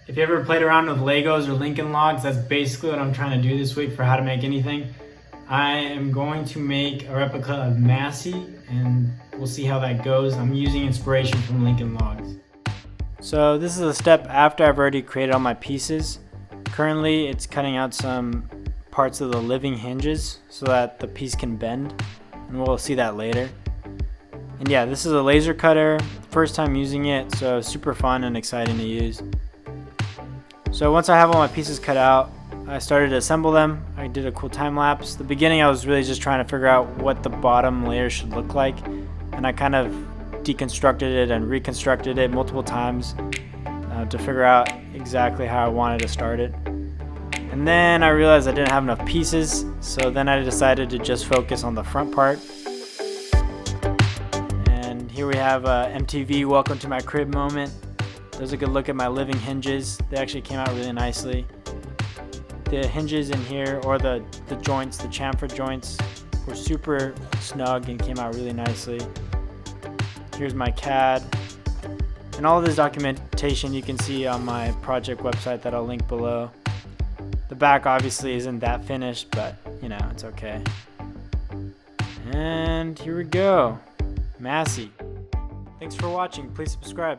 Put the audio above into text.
If you ever played around with Legos or Lincoln Logs, that's basically what I'm trying to do this week for how to make anything. I am going to make a replica of Maseeh, and we'll see how that goes. I'm using inspiration from Lincoln Logs. So this is a step after I've already created all my pieces. Currently it's cutting out some parts of the living hinges so that the piece can bend, and we'll see that later. And yeah, this is a laser cutter, first time using it, so super fun and exciting to use. So once I have all my pieces cut out, I started to assemble them. I did a cool time lapse. The beginning I was really just trying to figure out what the bottom layer should look like, and I kind of deconstructed it and reconstructed it multiple times to figure out exactly how I wanted to start it. And then I realized I didn't have enough pieces, so then I decided to just focus on the front part. And here we have MTV Welcome to My Crib moment. There's a good look at my living hinges. They actually came out really nicely. The hinges in here, or the joints, the chamfer joints, were super snug and came out really nicely. Here's my CAD. And all of this documentation you can see on my project website that I'll link below. The back obviously isn't that finished, but you know, it's okay. And here we go. Maseeh. Thanks for watching. Please subscribe.